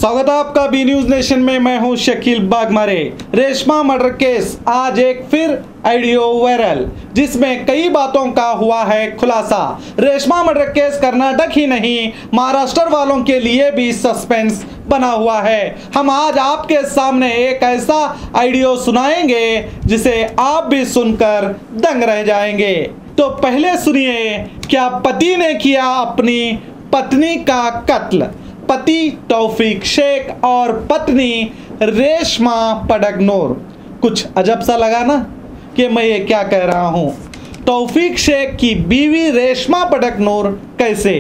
स्वागत है आपका बी न्यूज नेशन में। मैं हूं शकील बागमारे। रेशमा मर्डर केस आज एक फिर ऑडियो वायरल, जिसमें कई बातों का हुआ है खुलासा। रेशमा मर्डर केस कर्नाटक ही नहीं, महाराष्ट्र वालों के लिए भी सस्पेंस बना हुआ है। हम आज आपके सामने एक ऐसा ऑडियो सुनाएंगे जिसे आप भी सुनकर दंग रह जाएंगे। तो पहले सुनिए, क्या पति ने किया अपनी पत्नी का कत्ल। पति तौफीक शेख और पत्नी रेशमा पडगनोर। कुछ अजब सा लगा ना कि मैं ये क्या कह रहा हूँ। तौफीक शेख की बीवी रेशमा पडगनोर कैसे?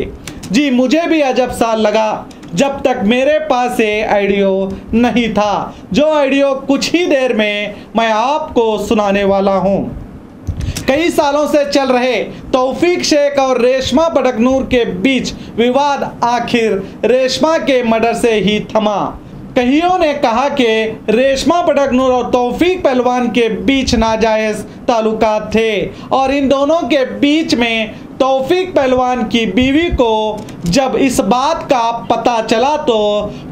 जी मुझे भी अजब सा लगा जब तक मेरे पास ये ऑडियो नहीं था, जो ऑडियो कुछ ही देर में मैं आपको सुनाने वाला हूँ। कई सालों से चल रहे तौफीक शेख और रेशमा पडगनोर के बीच विवाद आखिर रेशमा के मर्डर से ही थमा। कईयों ने कहा कि रेशमा पडगनोर और तौफीक पहलवान के बीच नाजायज ताल्लुकात थे और इन दोनों के बीच में तौफीक पहलवान की बीवी को जब इस बात का पता चला तो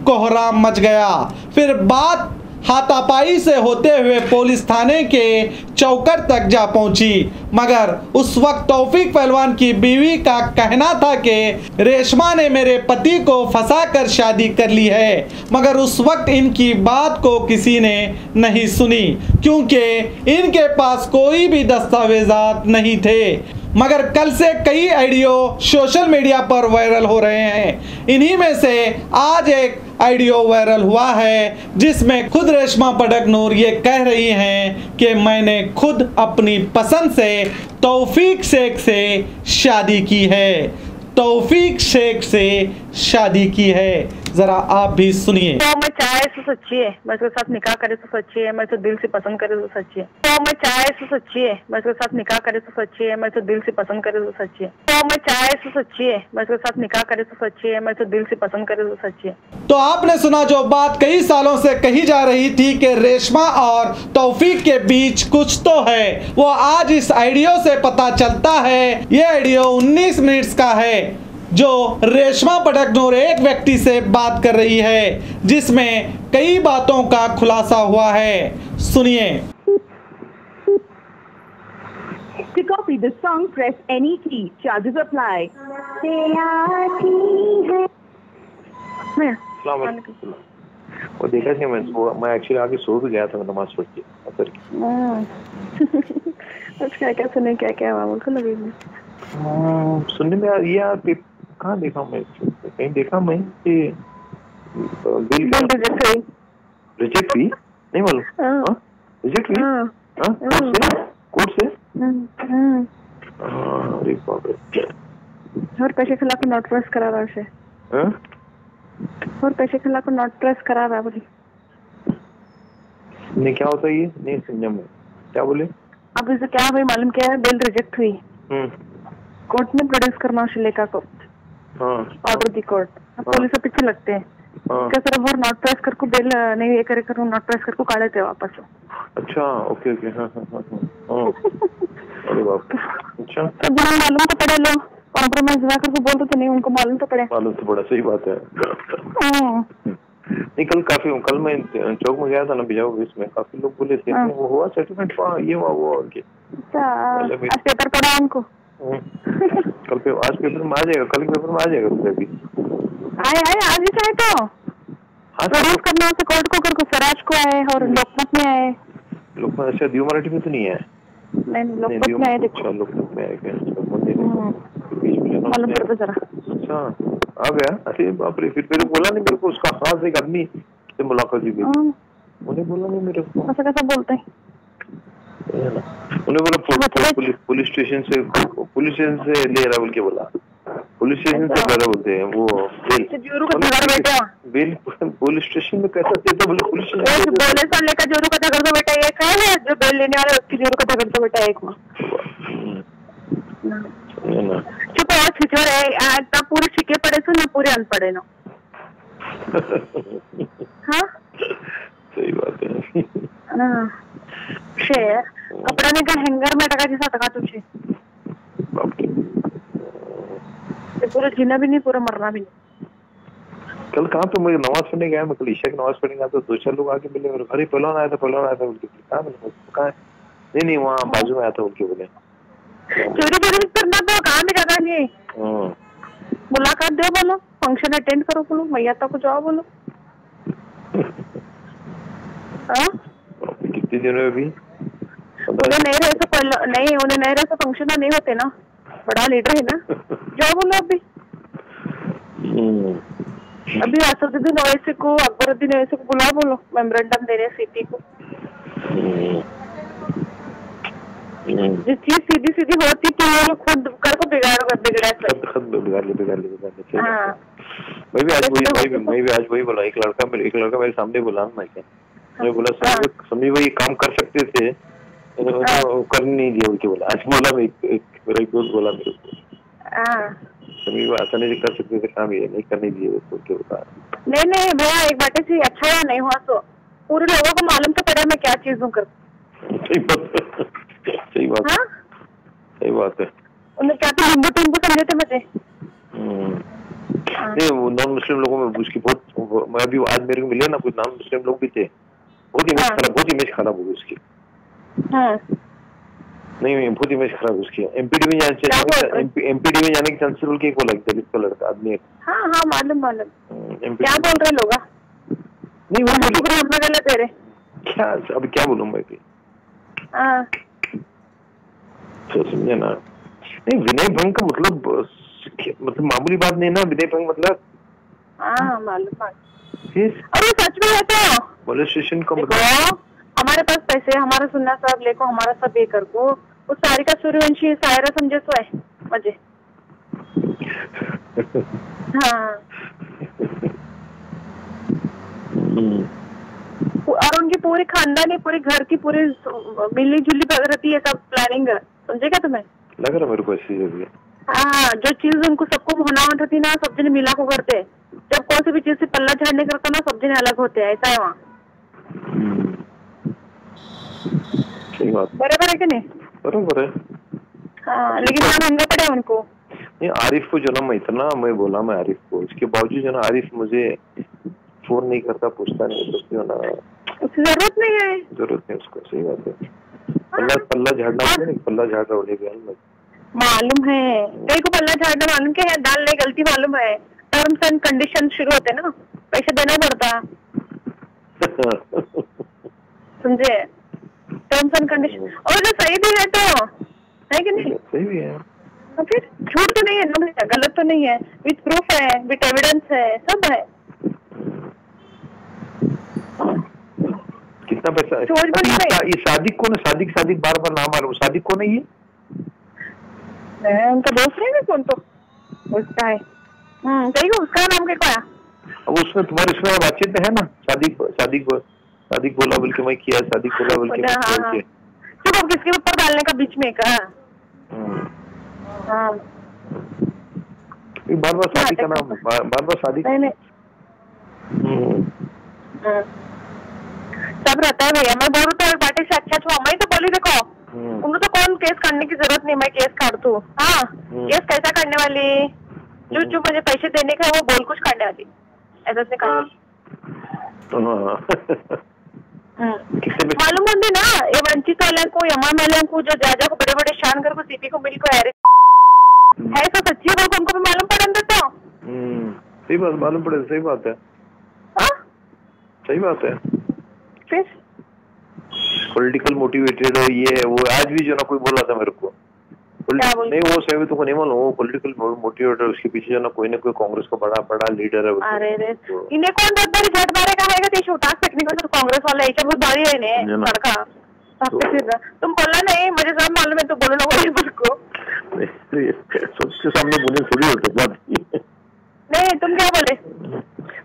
कोहराम मच गया। फिर बात हाथापाई से होते हुए पुलिस थाने के चौखट तक जा पहुंची, मगर उस वक्त तौफीक पहलवान की बीवी का कहना था कि रेशमा ने मेरे पति को फंसाकर शादी कर ली है। मगर उस वक्त इनकी बात को किसी ने नहीं सुनी, क्योंकि इनके पास कोई भी दस्तावेजात नहीं थे। मगर कल से कई ऑडियो सोशल मीडिया पर वायरल हो रहे हैं। इन्हीं में से आज एक ऑडियो वायरल हुआ है जिसमें खुद रेशमा पडगनोर ये कह रही हैं कि मैंने खुद अपनी पसंद से तौफीक शेख से शादी की है। तौफीक शेख से शादी की है। जरा आप भी सुनिए। तो मैं चाहे तो सच्ची है, मैं उसके साथ निकाह करे तो सच्ची है, मैं तो दिल से पसंद करे तो सच्ची है। तो मैं चाहे तो सच्ची है, मैं उसके साथ निकाह करे तो सच्ची है, मैं तो दिल से पसंद करे तो सच्ची है। तो मैं चाहे तो सच्ची है, मैं उसके साथ निकाह करे तो सच्ची है, मैं तो दिल से पसंद करे तो सच्ची है। तो आपने सुना जो बात कई सालों से कही जा रही थी कि रेशमा और तौफीक के बीच कुछ तो है, वो आज इस ऑडियो से पता चलता है। ये ऑडियो 19 मिनट्स का है जो रेशमा पडगनोर एक व्यक्ति से बात कर रही है, जिसमें कई बातों का खुलासा हुआ है। सुनिए। To copy this song, press any key. Charges apply. वो देखा कि मैं एक्चुअली आगे सो भी गया था, नमाज पढ़ के असर की। क्या सुने, क्या क्या हुआ मुझको लगे सुनने में यार कहाँ देखा मैं, कहीं देखा मैं कि रिजेक्ट हुई, नहीं मालूम रिजेक्ट हुई कोर्ट से। अरे बाप रे। और पैसे खिला के नोट प्रेस करा रहा है, और पैसे खिला के नोट प्रेस करा रहा बोली। नहीं क्या होता है ये नहीं समझा मैं, क्या बोले? अब इसे क्या भाई मालूम क्या है, बिल रिजेक्ट हुई, कोर्ट में प्रोड्यूस करना शिलेका को ऑर्डर दी कोर्ट। अब पुलिस पीछे लगते हैं क्या सर, वो नोट प्रेस करके बिल नहीं ये करे करूँ, नोट प्रेस करके काढ़े थे वापस। अच्छा ओके ओके। अरे बाप। अच्छा तो जहाँ मालूम तो पड़े, लो कॉम्प्रोमाइज हुआ करके बोल तो नहीं, उनको मालूम तो पड़े। मालूम तो बड़ा सही बात है। नहीं कल मैं चौक में गया था ना बिजाऊ, इसमें काफी लोग बोले थे वो हुआ सेटलमेंट, ये हुआ वो और क्या। आज पेपर पढ़ा उनको। कल पे आज पेपर में आ जाएगा, कल के पेपर में आ जाएगा। भी आए आज ही चाहे तो प्रोड्यूस करना है कोर्ट को, कर स्वराज को आए और लोकमत में आए। लोकमत अच्छा दियो मराठी में तो नहीं है? नहीं लोकमत में आए। देखो लोकमत में आएगा मालूम पड़ता जरा। अच्छा आ गया। अरे बाप रे, फिर मेरे बोला नहीं मेरे को, उसका खास एक आदमी से मुलाकात हुई, उन्हें बोला नहीं मेरे को। ऐसा कैसा बोलते हैं? उन्हें बोला पुलिस स्टेशन से ले रहा बोल के बोला, पुलिस स्टेशन से कर रहे बोलते हैं वो बेल पुलिस स्टेशन में कैसा देता बोले पुलिस स्टेशन बोले सर लेकर जोरू का झगड़ दो बेटा एक है, जो बेल लेने वाले उसकी जोरू का झगड़ दो बेटा एक। चुप और खिचड़ है, ना पूरे छिके पड़े सो ना पूरे अनपढ़े ना। हाँ सही बात है। शेर कपड़ा ने का हैंगर में टका जैसा टका तुझे, पूरा जीना भी नहीं पूरा मरना भी नहीं। कल कहाँ तो मैं नमाज पढ़ने गया, मैं कल ईशा की नमाज पढ़ने गया तो 2-4 लोग आके मिले मेरे, अरे पहलवान आया था उनके, कहाँ मिले, कहाँ है? नहीं वहाँ बाजू में आया था उनके, बोले चोरी करना तो कहाँ भी करना नहीं, मुलाकात दो बोलो, फंक्शन अटेंड करो बोलो, मैया तक जाओ बोलो। कितने दिन हुए अभी? उन्हें नहीं रहे तो फंक्शन नहीं होते ना, बड़ा लीडर है ना, जाओ बोलो अभी असदुद्दीन ओवैसी को, अकबरुद्दीन ओवैसी को बुला बोलो, मेमोरेंडम देने सीपी को। जिस चीज सीधी होती तो वो लोग खुद कर को बिगाड़ हाँ। मैं भी आज वही बोला, एक लड़का मेरे सामने बोला ना, मैं बोला समी भाई काम कर सकते थे, करने नहीं दिया उनके, बोला आज बोला मेरा एक दोस्त बोला मेरे को, समी को आसानी से कर सकते थे काम, ये नहीं करने दिए उनके, बता नहीं भैया एक बात से अच्छा हुआ नहीं हुआ तो पूरे लोगों को मालूम तो पड़ा मैं क्या चीज हूँ कर। सही बात है। उन्हें क्या तो हिंदू समझे थे मुझे। नहीं वो नॉन मुस्लिम लोगों में उसकी बहुत, मैं अभी आज मेरे को मिले ना कुछ नॉन मुस्लिम लोग भी थे, बहुत इमेज खराब हो गई उसकी। नहीं बहुत इमेज खराब उसकी। एमपीडी में जाने के चांसेस बोल के एक बोला दलित का लड़का आदमी। हाँ मालूम क्या बोल रहे लोग? नहीं वो गलत है रे क्या, अभी क्या बोलूं मैं भी, तो समझे ना। नहीं विनय भंग का मतलब मामूली बात नहीं ना, विनय भंग मतलब मालूम। अरे सच में है तो पुलिस स्टेशन का मतलब हमारे पास पैसे, हमारा सुनना सब लेको, हमारा सब ये कर को, उस सारिका सूर्यवंशी सायरा समझे तो है मजे। हाँ और उनकी पूरी खानदानी, पूरी घर की पूरी मिली जुली रहती है, सब प्लानिंग, समझेगा तुम्हें? लग रहा मेरे को ऐसी जगह। हाँ जो चीज उनको सबको होना होती ना, सब जने मिला को करते, जब कौन सी भी चीज से पल्ला झाड़ने करता ना, सब जने अलग होते हैं, ऐसा है वहाँ। सही बात, बराबर है कि नहीं? बराबर है। हाँ लेकिन यहाँ महंगा पड़े उनको। नहीं आरिफ को जो ना मैं इतना मैं बोला, मैं आरिफ को, उसके बावजूद जो ना आरिफ मुझे फोन नहीं करता, पूछता नहीं, तो क्यों ना, उसकी जरूरत नहीं है, जरूरत नहीं उसको। सही बात है। पल्ला झाड़ना नहीं, पल्ला झाड़ रहा होगा मालूम है कई को, पल्ला झाड़ना मालूम क्या है, डालने गलती मालूम है, टर्म्स एंड कंडीशन शुरू होते ना, पैसे देना पड़ता समझे, टर्म्स एंड कंडीशन। और जो सही भी है तो है कि नहीं? सही भी है, फिर झूठ तो नहीं है ना, गलत तो नहीं है, विथ प्रूफ है, विथ एविडेंस है, सब है। कितना पैसा है? ये सादिक कौन है? सादिक बार नाम आ रहा है, सादिक कौन है ये? उनका दोस्त नहीं है कौन, तो उसका है। सही है, उसका नाम क्या है? अब उसमें तुम्हारे इसमें बातचीत है ना, सादिक बोला बोल के मैं किया, सादिक बोला बोल के चुप, अब किसके ऊपर डालने का बीच में का? बार सादिक का नाम, बार सादिक नहीं सब रहता है भैया। मैं बोलूँ तो बाटे से अच्छा छुआ, मैं तो बोली देखो उनको तो कौन केस करने की जरूरत नहीं, मैं केस काट दूँ। हाँ केस कैसा करने वाली, जो मुझे पैसे देने का है वो बोल कुछ करने वाली, ऐसा से कर मालूम होंगे ना ये वंचित वाले को, यमन वाले को, जो जाजा को बड़े बड़े शान कर को, सीपी को मिल को है तो सच्ची बात हमको भी मालूम पड़े तो। सही बात मालूम पड़े, सही बात है, सही बात है। फिर पॉलिटिकल मोटिवेटेड है ये, वो आज भी जो ना कोई बोल रहा था मेरे को, नहीं वो सही तो को नहीं मालूम, वो पॉलिटिकल मोटिवेटेड, उसके पीछे जो ना कोई कांग्रेस का बड़ा लीडर है। अरे रे इन्हें कौन बहुत बड़ी झट मारे का है कि उठा टेक्निकल तो कांग्रेस वाला ऐसा बहुत भारी है ने लड़का तुम बोलना नहीं, मुझे सब मालूम है, तो बोलो ना को सबके सामने बोले थोड़ी होती बात। नहीं तुम क्या बोले?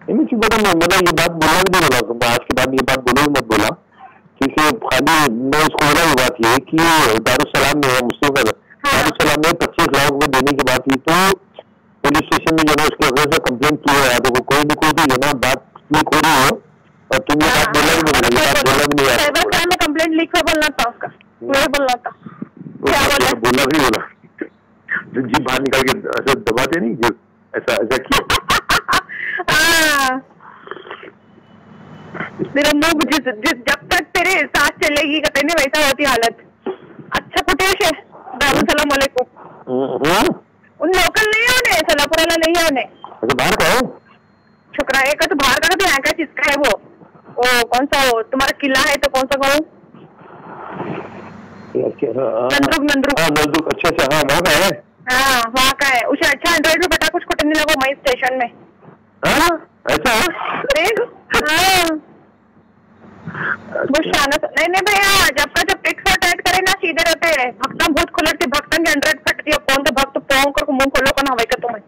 नहीं चुप बता, मैंने ये बात बोला भी नहीं, बोला आज के बाद ये बात बोलो मत बोला, क्योंकि खाली मैं उसको बोला ये बात ये कि दारुसलाम में मुस्लिम का दारुसलाम में 25 लाख में देने की बात हुई, तो पुलिस स्टेशन में जो है उसके वजह से कंप्लेंट किया है, तो कोई भी जो ना बात लीक हो रही हो, और तुमने बात बोला भी नहीं, बात बोला भी नहीं, साइबर क्राइम में कंप्लेंट लिख कर बोलना था उसका, वही बोलना था, क्या बोला भी बोला, जी बाहर निकाल के ऐसे दबाते नहीं, ऐसा किया। मेरा मुंह जब तक तेरे सांस चलेगी कहते नहीं वैसा होती हालत। अच्छा कुठेश है दारू सलाम वालेकुम उन लोकल नहीं होने सलापुराला नहीं होने बाहर का है छोकरा एक तो बाहर का तो यहाँ का किसका है वो कौन सा हो तुम्हारा किला है तो कौन सा कहूँ नंदुक अच्छा अच्छा हाँ वहाँ का है हाँ वहाँ का है उसे अच्छा एंड्रॉइड में बेटा कुछ कुछ नहीं लगा वही स्टेशन में ऐसा हाँ नहीं भैया जब का जब पिक्स और टाइट करे ना सीधे रहते हैं भक्तम बहुत खुलती भक्तन के एंड्रॉइड फटती है कौन तो भक्त पाँव कर मुंह खोलो को ना हवाई का तुम्हें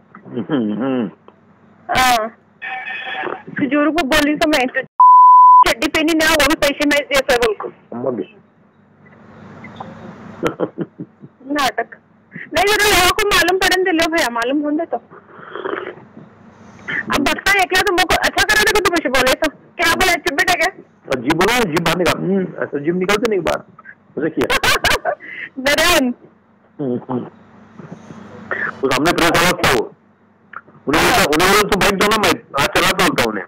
हाँ खजूर को बोली तो मैं चड्डी पहनी ना वो भी पैसे में जैसा बोल को नाटक नहीं जरा लोगों को मालूम पड़न दे लो भैया मालूम होने तो अब भक्ता एकला तुमको अच्छा करा देखो तुम ऐसे बोले तो क्या बोला चिपटा क्या जी बोला जी बाहर निकाल ऐसा जिम निकलते नहीं बाहर उसे किया नरेन तो सामने प्रेस आवाज था वो उन्हें तो बाइक दो ना मैं आज चलाता होता उन्हें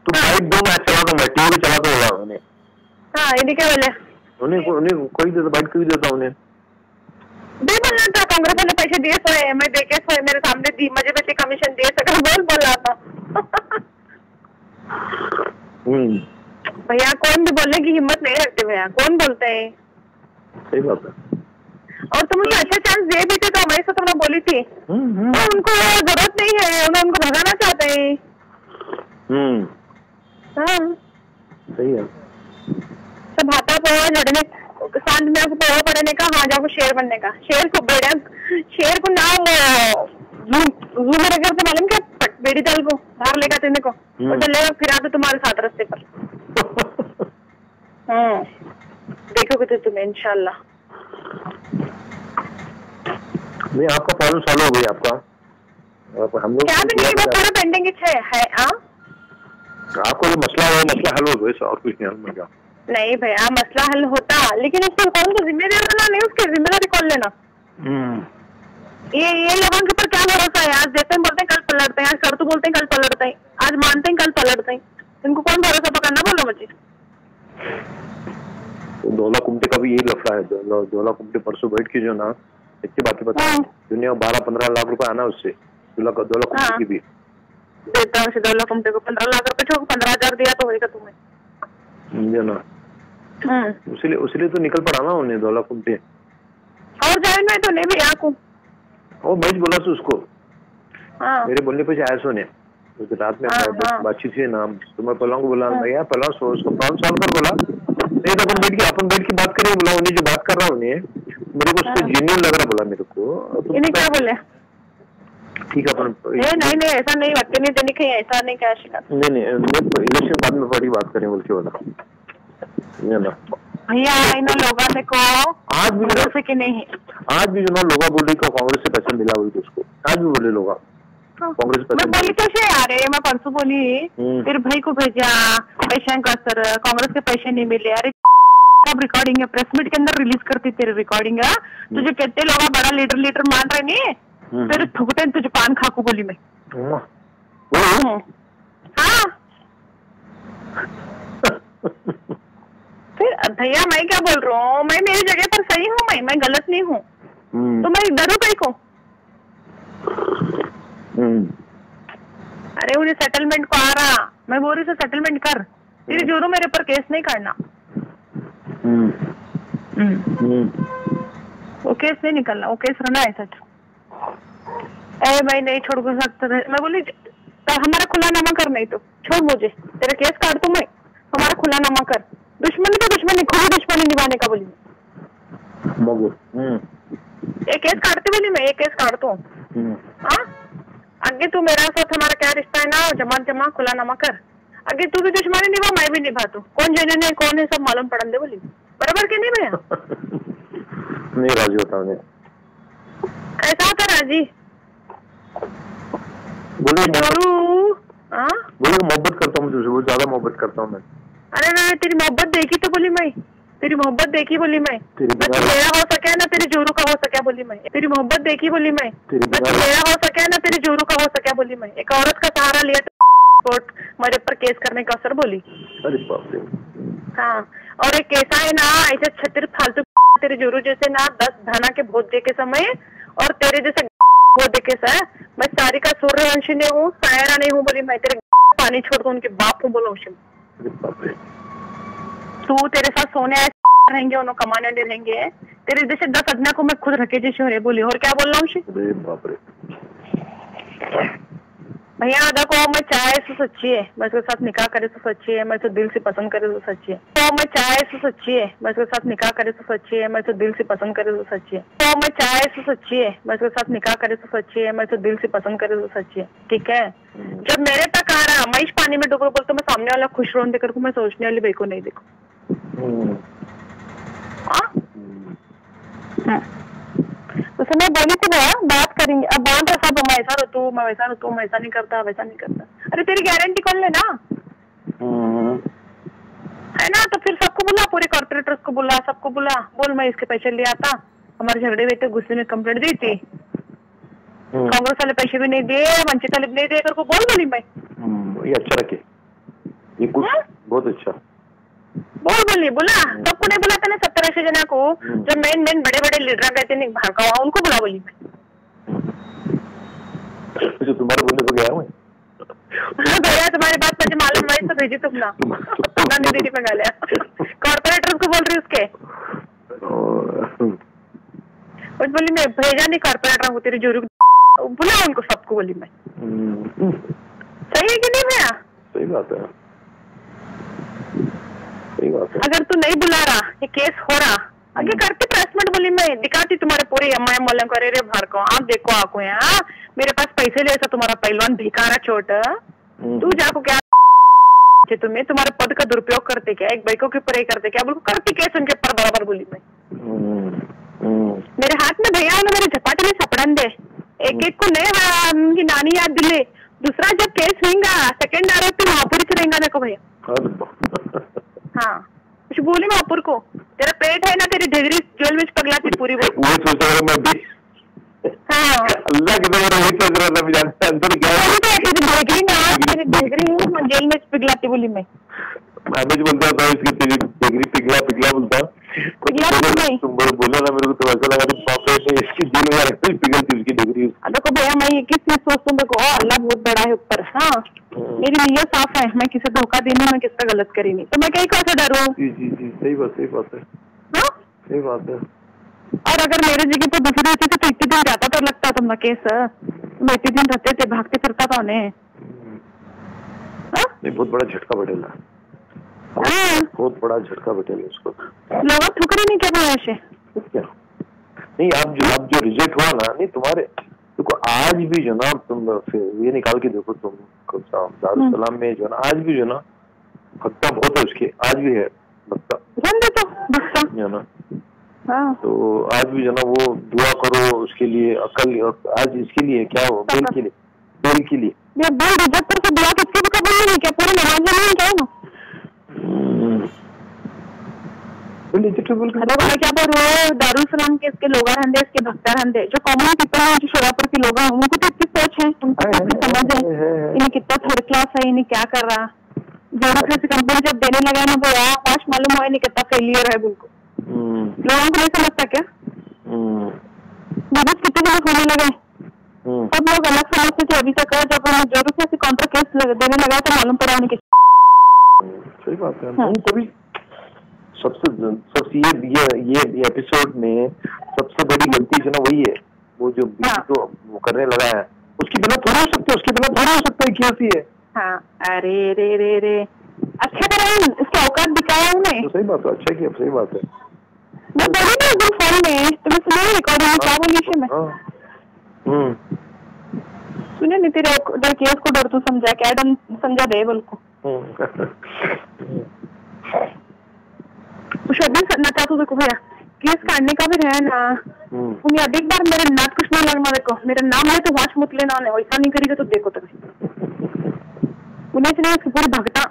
तो बाइक दो मैं आज चलाता हूँ मैं टीवी चलाता होगा उन्हें हाँ ये क्या बोले उन्हें कोई देता बाइक कोई देता उन्हें दे बोलना था कांग्रेस वाले पैसे दिए सोए मैं देखे सोए मेरे सामने दी मुझे बेटी कमीशन दिए सका बोल रहा था भैया कौन भी बोलने की हिम्मत नहीं रखते भैया कौन बोलते हैं सही बात है और तुम मुझे अच्छा चांस दे भी थे तो हमारे साथ मैं बोली थी तो उनको जरूरत नहीं है उनको भगाना चाहते हैं हाँ सही है सब हाथा पोहा लड़ने शांत में आपको पोहा पड़ने का हाँ जाओ शेर बनने का शेर को बेड़ा शेर को नाम अगर तो मालूम क्या बेड़ी दल को बाहर लेगा तेने को और चलेगा फिर आते तुम्हारे साथ रास्ते पर देखोगे तो तुम्हें इंशाल्लाह नहीं आपका प्रॉब्लम सॉल्व हो गई आपका हम लोग क्या भी नहीं वो पूरा पेंडिंग है आपको जो मसला है मसला हल हो गया और कुछ नहीं हल मिल गया नहीं भैया मसला हल होता लेकिन उसको कौन सा जिम्मेदार बना नहीं उसके जिम्मेदारी कौन लेना ये लोगों के ऊपर क्या भरोसा है आज जैसे बोलते हैं कल पलटते हैं आज कर तो बोलते हैं कल पलटते हैं आज मानते हैं कल पलटते हैं इनको कौन भरोसा पकड़ना बोलो मुझे दौला कुमटे का भी यही लफड़ा है दौला कुमटे परसों बैठ के जो ना अच्छी बातें बता दुनिया 12-15 लाख रुपए आना उससे दौला कुमटे की भी देता है दौला कुमटे को 15 लाख रुपए छोड़ 15,000 दिया तो होगा तुम्हें समझे ना उसलिए तो निकल पड़ा ना उन्हें दौला कुमटे और जाए ना तो नहीं भैया को और मैं बोला था उसको मेरे बोलने पे आया सोने रात में बातचीत हुई ना तो मैं पलांग को बोला भैया पलांग उसको 5 साल कर बोला नहीं तो अपन बैठ के बात करें बोला उन्हें जो बात कर रहा उन्हें मेरे को उससे जेन्युइन लग रहा बोला मेरे को इन्हें क्या बोले ठीक है अपन नहीं ऐसा नहीं बात करनी देनी कहीं ऐसा नहीं क्या शिकायत नहीं इलेक्शन बाद में बड़ी बात करें बोल के बोला भैया इन लोगों ने को आज भी भरोसे कि नहीं आज भी जो ना लोग बोल रही को कांग्रेस से पैसे मिला हुई उसको आज भी बोले लोग कांग्रेस मैं बोली कैसे यार मैं परसों बोली फिर भाई को भेजा पैसे का सर कांग्रेस के पैसे नहीं मिले अरे सब रिकॉर्डिंग है प्रेस मीट के अंदर रिलीज करती तेरी रिकॉर्डिंग है तुझे कितने लोग बड़ा लीडर मान रहे नहीं तेरे थुकते तुझे पान खाकू बोली मैं हाँ फिर भैया मैं क्या बोल रहा हूँ मैं मेरी जगह पर सही हूँ मैं गलत नहीं हूँ तो मैं डरू कहीं को अरे उन्हें सेटलमेंट को आ रहा मैं बोल रही से सेटलमेंट कर तेरे जोरों मेरे पर केस नहीं करना वो केस नहीं निकलना वो केस रहना है सच अरे भाई नहीं छोड़ सकते मैं बोली हमारा खुला नामा कर नहीं तो छोड़ मुझे तेरा केस काट तू मैं हमारा खुला नामा कर दुश्मनी तो दुश्मनी खुद दुश्मनी निभाने का बोली एक केस काटती बोली मैं एक केस काटता हूँ हाँ आगे तू मेरा साथ हमारा क्या रिश्ता है ना जमा खुला नामा कर आगे तू भी दुश्मनी निभा मैं भी निभा तू कौन जेने है कौन है सब मालूम पड़न दे बोली बराबर के नहीं भैया नहीं राजी होता उन्हें ऐसा होता राजी बोले मोहब्बत करता हूँ तुझसे बहुत ज्यादा मोहब्बत करता हूँ मैं अरे तेरी मोहब्बत देखी तो बोली मैं तेरी मोहब्बत देखी बोली मैं मेरा हो सके ना तेरी जोरू का हो सके बोली मैं तेरी मोहब्बत देखी बोली मैं मेरा हो सके ना तेरी जोरू का हो सके बोली मैं एक औरत का सहारा लिया कोर्ट मेरे ऊपर केस करने का सर बोली। अरे बाप रे। हाँ, और एक कैसा है ना, ऐसे छतिर फालतू तेरे जोरू जैसे ना 10 धाना के भोज दे के समय और तेरे जैसे वो देखे सर, मैं सारी का सूर्यवंशी नहीं हूँ, सायरा नहीं हूँ बोली, मैं तेरे पानी छोड़ दूँ उनके बाप हूँ बोलो। तू तेरे साथ सोने रहेंगे, उन्होंने कमाने ले रहेंगे, तेरे जैसे 10 अदना को मैं खुद रखे जैसे हो रहे बोली। और क्या बोल रहा हूँ बाप रे। भैया देखो, मैं चाहे तो सच्ची है, मैं उसके साथ निकाह करे तो सच्ची है, मैं तो दिल से पसंद करे तो सच्ची है। तो मैं चाहे तो सच्ची है, मैं उसके साथ निकाह करे तो सच्ची है, मैं तो दिल से पसंद करे तो सच्ची है। तो मैं चाहे तो सच्ची है, मैं उसके साथ निकाह करे तो सच्ची है, मैं तो दिल से पसंद करे तो सच्ची है। ठीक है, जब मेरे तक आ रहा मैं इस पानी में डूबो बोलते, मैं सामने वाला खुश रोन देखकर को मैं सोचने वाली भाई को नहीं देखो। तो मैं बोली थी भैया बात करेंगे, अब बोल रहा सब मैं ऐसा रहता हूँ, मैं वैसा रहता हूँ, मैं ऐसा नहीं करता, वैसा नहीं करता। अरे तेरी गारंटी कौन लेना है ना? तो फिर सबको बुला, पूरे कॉर्पोरेटर्स को बुला, सबको बुला, बोल मैं इसके पैसे ले आता, हमारे झगड़े हुए थे, गुस्से में कंप्लेंट दी थी, कांग्रेस वाले पैसे भी नहीं दिए, वंचित वाले नहीं दिए करके बोल बोली मैं। ये अच्छा रखे, ये कुछ बहुत अच्छा बोल बोली, बुला, सबको नहीं बुलाता ना, 70-80 जना को, जो मेन बड़े बड़े लीडर रहते हैं भागा उनको बुला बोली मैं। जो तुम्हारे बोलने को गया मैं भैया तुम्हारी बात मुझे मालूम है, तो भेजी तुम ना दीदी पे गालिया कॉर्पोरेटर को बोल रही उसके कुछ बोली मैं भेजा नहीं कॉर्पोरेटर हूँ तेरी जोरू बुला उनको सबको बोली मैं। सही है कि नहीं भैया? सही बात है, सही बात है। अगर तू नहीं बुला रहा, ये केस हो रहा आगे करके प्रेसमेंट बोली मैं, दिखाती तुम्हारे पूरे एमआईएम वाले को, अरे भर को आप देखो आको यहाँ मेरे पास पैसे ले ऐसा तुम्हारा पहलवान भिखारा छोट, तू जाको क्या तुम्हें तुम्हारे पद का दुरुपयोग करते क्या, एक बैको के ऊपर करते क्या, बोल करती केस उनके ऊपर बराबर बोली मैं। मेरे हाथ में भैया उन्होंने मेरे झपाटे में सपड़न दे, एक एक को नए उनकी नानी याद दिले, दूसरा जब केस होगा सेकंड आरोपी महापुर से रहेगा देखो भैया। हाँ कुछ बोली महापुर को, तेरा पेट है ना तेरी डिग्री जेल में पगला थी पूरी वो सोच रहा मैं भी। हाँ अल्लाह के दरबार में सोच रहा था मैं जानता अंदर क्या जेल में पिघला थी बोली मैं। हमें बोलता था इसकी डिग्री पिघला पिघला बोलता, तुम बोला ना मेरे को तो ऐसा लगा था बाप रे इसकी जेल में रखते पिघल थी उसकी डिग्री। देखो भैया मैं ये किस चीज सोचता हूँ, देखो अल्लाह बहुत बड़ा है ऊपर। हाँ मेरी नीयत साफ है, मैं किसी धोखा देनी, मैं किस पे गलत करी नहीं, तो मैं कहीं कैसे डरूं। जी जी जी सही बात है। हाँ सही बात है। और अगर मेरे जगह पर दूसरे रहते तो इतने दिन जाता तो लगता तुम केस, तुम इतने दिन रहते थे भागते फिरता था उन्हें। बहुत बड़ा झटका बैठेगा, बहुत बड़ा झटका बैठेगा उसको। लोग ठुकरे नहीं क्या भाई ऐसे क्या नहीं, आप जो रिजेक्ट हुआ ना, नहीं तुम्हारे देखो आज भी जो ना, तुम ये निकाल के देखो तुम दारुसलाम में जो ना आज भी जो ना भक्ता बहुत है उसके, आज भी है भक्ता जो ना। हाँ। तो आज भी जो ना वो दुआ करो उसके लिए, अकल आज इसके लिए क्या हो, बेल के लिए, बेल के लिए ये बेल रिजेक्ट करके दुआ किसके भी कबूल नहीं क्या, पूरे नमाज में नहीं क्या ना। अरे मैं क्या बोल रहा हूँ, दारुसलाम के इसके लोग रहंदे, इसके भक्ता रहंदे, जो कॉमन पीपल है, जो शोरापुर के लोग हैं, उनको तो इतनी सोच है, उनको समझ है इन्हें कितना थर्ड क्लास है, इन्हें क्या कर रहा। ब्यूरोक्रेसी कंपनी जब देने लगा ना वो आज मालूम हुआ नहीं कितना फेलियर है बिल्कुल। लोगों को नहीं समझता क्या, बस कितने लोग होने लगे, सब लोग अलग समझते थे। अभी तक जब ब्यूरोक्रेसी काउंटर केस देने लगा तो मालूम पड़ा उन्हें। सही बात है। कभी सबसे ये एपिसोड में सबसे बड़ी गलती जो ना वही है, वो जो तो वो करने लगा है, उसके बिना थोड़ा हो सकता है, उसके बिना थोड़ा हो सकता है, क्या सी है। हाँ अरे रे रे रे अच्छा करा इसका औकात दिखाया उन्हें। तो सही बात है, अच्छा किया, सही बात है। मैं बोली ना एकदम फोन में, तुम्हें सुना रिकॉर्डिंग में क्या बोली इसे मैं। सुने नहीं तेरे केस को डर तू समझा क्या, डर समझा दे बोल को नचा तू देखो भैया केस काटने का भी है ना, उन्हें अधिक बार मेरे नाक कुछ ना लगना, देखो मेरा नाम है तो वाच मुत लेना, वैसा नहीं करेगा तो देखो तभी उन्हें से नहीं पूरी भगता।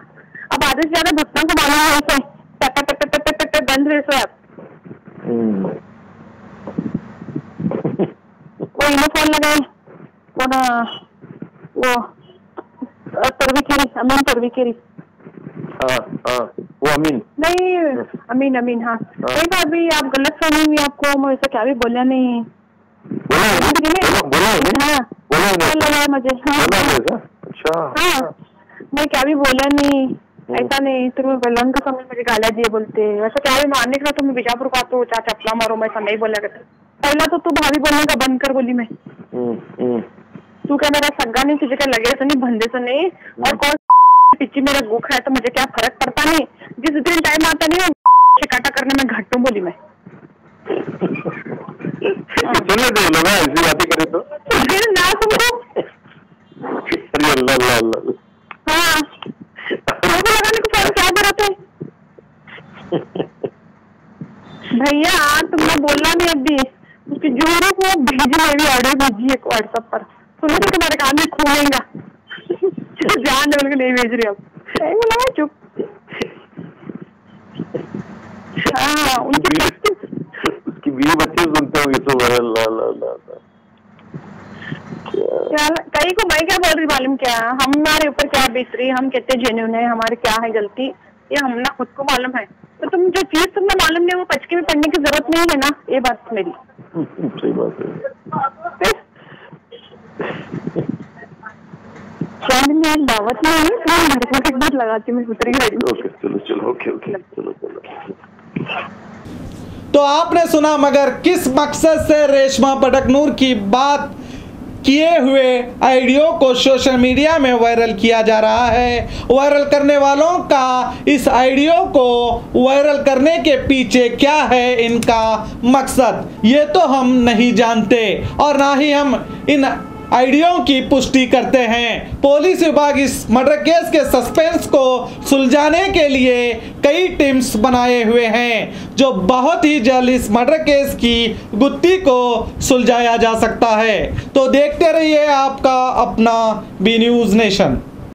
अब आधे से ज्यादा भक्तों को मालूम है ऐसे टक टक टक टक टक टक बंद वैसे आप वो इन्हें फोन लगाए वो परवीकेरी, अमीन परवीकेरी। हाँ हाँ, वो अमीन नहीं, अमीन हाँ। नहीं भाभी, आप गलत सुनेंगे, आपको मैं ऐसा क्या भी बोला नहीं। बोला लगा मुझे। हाँ अच्छा हाँ, मैं क्या भी बोला नहीं, ऐसा नहीं। तुम्हें बलन का समय मुझे गाला दिए बोलते, वैसा क्या भी मारने का तुम बीजापुर का तो चाचा चपला मारो, मैं ऐसा नहीं बोला करता। पहला तो तू भाभी बोलने का बंद कर, बोली मैं। तू क्या मेरा सग्गा नहीं, तुझे क्या लगे से नहीं, भंडे से नहीं, और कौन पिच्ची मेरा गुख है तो मुझे क्या फर्क पड़ता नहीं। जिस दिन टाइम आता नहीं शिकाटा करने में घट्टू, बोली मैं। सुनने दो लोग ऐसी बातें करे तो फिर ना तुमको। अरे अल्लाह हाँ, लगाने को क्या जरूरत है भैया? तुमने बोलना नहीं अभी, उसकी जोरों को भेजी, मैं भी ऑडियो भेजी एक व्हाट्सएप पर, सुनो तो तुम्हारे कान में खूनेगा। ध्यान दे, नहीं भेज रही अब, बोला चुप। हाँ, उसकी बीवी बच्चे सुनते होंगे तो कहीं को मैं क्या बोल रही मालूम क्या, हमारे ऊपर क्या बीत रही, हम कितने जेन्युइन है, हमारे क्या है गलती, ये हम ना खुद को मालूम है। तो तुम जो चीज तुम्हें मालूम नहीं, वो पचके में पढ़ने की जरूरत नहीं है ना, ये बात मेरी। सही बात है। दावत नहीं एक बार लगाती मैं उतरी गाड़ी। ओके चलो चलो। तो आपने सुना, मगर किस मकसद से रेशमा पटकनूर की बात किए हुए ऑडियो को सोशल मीडिया में वायरल किया जा रहा है। वायरल करने वालों का इस ऑडियो को वायरल करने के पीछे क्या है इनका मकसद, ये तो हम नहीं जानते और ना ही हम इन ऑडियो की पुष्टि करते हैं। पुलिस विभाग इस मर्डर केस के सस्पेंस को सुलझाने के लिए कई टीम्स बनाए हुए हैं, जो बहुत ही जल्द इस मर्डर केस की गुत्थी को सुलझाया जा सकता है। तो देखते रहिए आपका अपना बी न्यूज़ नेशन।